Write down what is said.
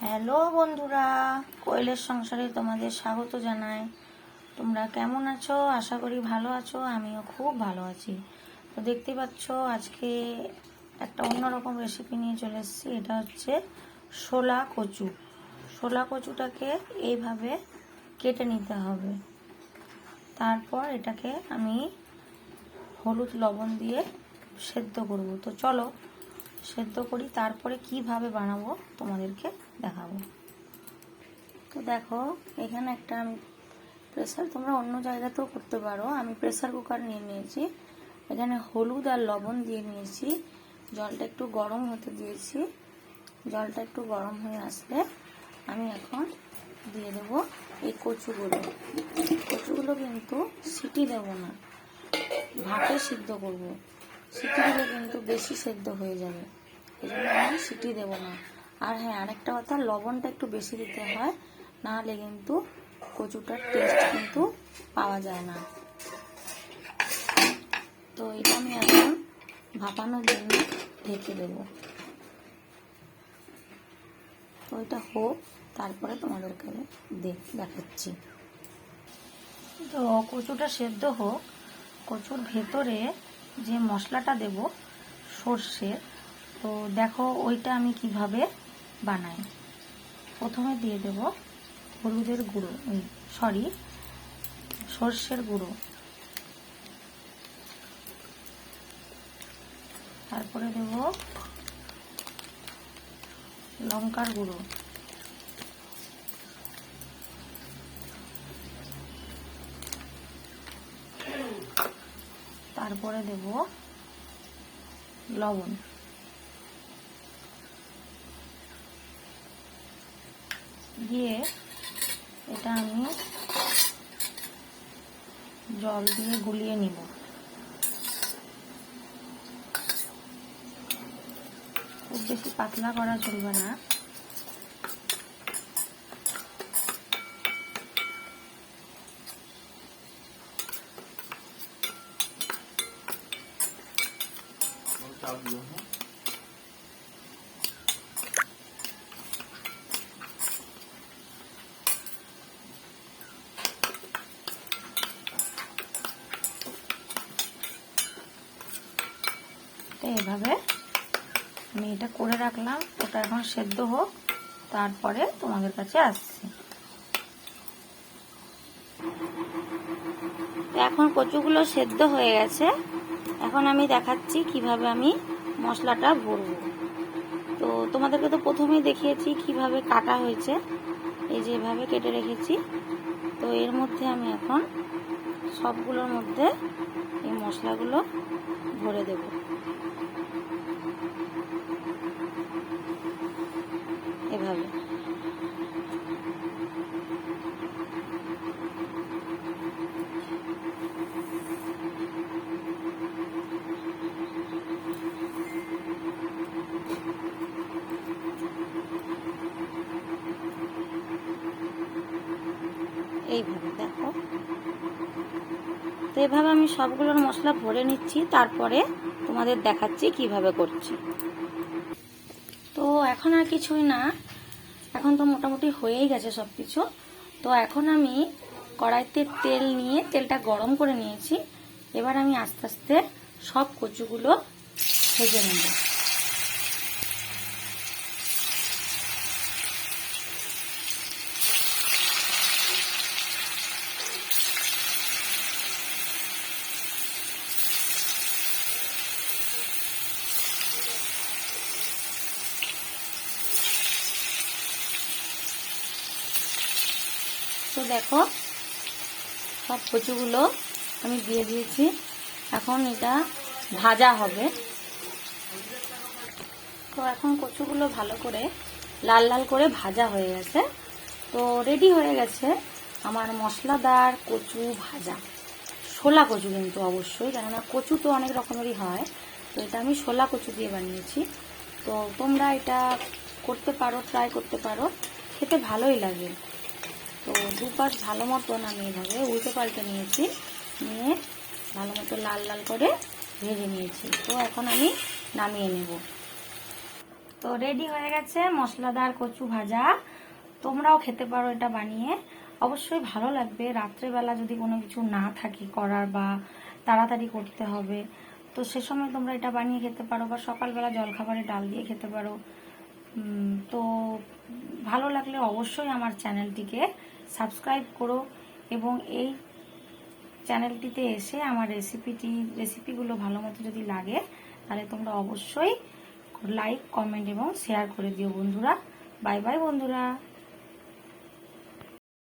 Hello বন্ধুরা, কোয়েলের সংসারে তোমাদের স্বাগত জানাই। তোমরা কেমন আছো? আশা করি ভালো আছো। আমিও খুব ভালো আছি। তো দেখতে পাচ্ছ আজকে একটা অন্যরকম রেসিপি নিয়ে চলে এসেছি। এটা হচ্ছে শোলা কচু। শোলা কচুটাকে এইভাবে কেটে নিতে হবে। তারপর এটাকে আমি হলুদ লবণ দিয়ে সেদ্ধ করব। তো চলো সেদ্ধ করি, তারপরে কিভাবে বানাবো তোমাদেরকে দেখাবো। তো দেখো, এখানে একটা আমি প্রেসার, তোমরা অন্য জায়গাতেও করতে পারো, আমি প্রেসার কুকার নিয়ে নিয়েছি। এখানে হলুদ আর লবণ দিয়ে নিয়েছি। জলটা একটু গরম হতে দিয়েছি। জলটা একটু গরম হয়ে আসলে আমি এখন দিয়ে দেবো এই কচুগুলো। কচুগুলো কিন্তু সিটি দেব না, ভাপে সিদ্ধ করব। সিটি দিলে কিন্তু বেশি সেদ্ধ হয়ে যাবে, এই জন্য আমি সিটি দেবো না। আর হ্যাঁ, আরেকটা কথা, লবণটা একটু বেশি দিতে হয়, না হলে কিন্তু কচুটার টেস্ট কিন্তু পাওয়া যায় না। তো এটা আমি এখন ভাপানোর জন্য ঢেকে দেবো। তো এটা হোক, তারপরে তোমাদেরকে দেখাচ্ছি। তো কচুটা সেদ্ধ হোক। কচুর ভেতরে যে মশলাটা দেব সর্ষের, তো দেখো ওইটা আমি কিভাবে বানাই। প্রথমে দিয়ে দেব হলুদের গুঁড়ো, সর্ষের গুঁড়ো। তারপরে দেব লঙ্কার গুঁড়ো। তারপরে দেব লবণ। দিয়ে এটা আমি জল দিয়ে গুলিয়ে নিব। খুব বেশি পাতলা করা চলবে না। এইভাবে আমি এটা করে রাখলাম। ওটা এখন সেদ্ধ হোক, তারপরে তোমাদের কাছে আসছি। এখন কচুগুলো সেদ্ধ হয়ে গেছে। এখন আমি দেখাচ্ছি কিভাবে আমি মশলাটা ভরবো। তো তোমাদেরকে তো প্রথমেই দেখিয়েছি কিভাবে কাটা হয়েছে, এই যে এভাবে কেটে রেখেছি। তো এর মধ্যে আমি এখন সবগুলোর মধ্যে এই মশলাগুলো ভরে দেব। এভাবে এইভাবে দেখো। তো এভাবে আমি সবগুলোর মশলা ভরে নিচ্ছি, তারপরে তোমাদের দেখাচ্ছি কিভাবে করছি। তো এখন আর কিছুই না, এখন তো মোটামুটি হয়েই গেছে সব কিছু। তো এখন আমি কড়াইতে তেল নিয়ে তেলটা গরম করে নিয়েছি। এবার আমি আস্তে আস্তে সব কচুগুলো ভেজে নেব। তো দেখো, সব কচুগুলো আমি দিয়ে দিয়েছি। এখন এটা ভাজা হবে। তো এখন কচুগুলো ভালো করে লাল লাল করে ভাজা হয়ে গেছে। তো রেডি হয়ে গেছে আমার মশলাদার কচু ভাজা। শোলা কচু কিন্তু অবশ্যই, কেননা কচু তো অনেক রকমেরই হয়। তো এটা আমি শোলা কচু দিয়ে বানিয়েছি। তো তোমরা এটা করতে পারো, ট্রাই করতে পারো, খেতে ভালোই লাগে। তো দুপাশ ভালো মতন আমি এভাবে উল্টে পাল্টে নিয়েছি, নিয়ে ভালো মতো লাল লাল করে ভেজে নিয়েছি। তো এখন আমি নামিয়ে নেব। তো রেডি হয়ে গেছে মশলাদার কচু ভাজা। তোমরাও খেতে পারো এটা বানিয়ে, অবশ্যই ভালো লাগবে। রাত্রেবেলা যদি কোনো কিছু না থাকে করার বা তাড়াতাড়ি করতে হবে, তো সে সময় তোমরা এটা বানিয়ে খেতে পারো, বা সকালবেলা জলখাবারে ডাল দিয়ে খেতে পারো। তো ভালো লাগলে অবশ্যই আমার চ্যানেলটিকে সাবস্ক্রাইব করো, এবং এই চ্যানেলটিতে এসে আমার রেসিপিগুলো ভালো মতো যদি লাগে তাহলে তোমরা অবশ্যই লাইক, কমেন্ট এবং শেয়ার করে দিও বন্ধুরা। বাই বাই বন্ধুরা।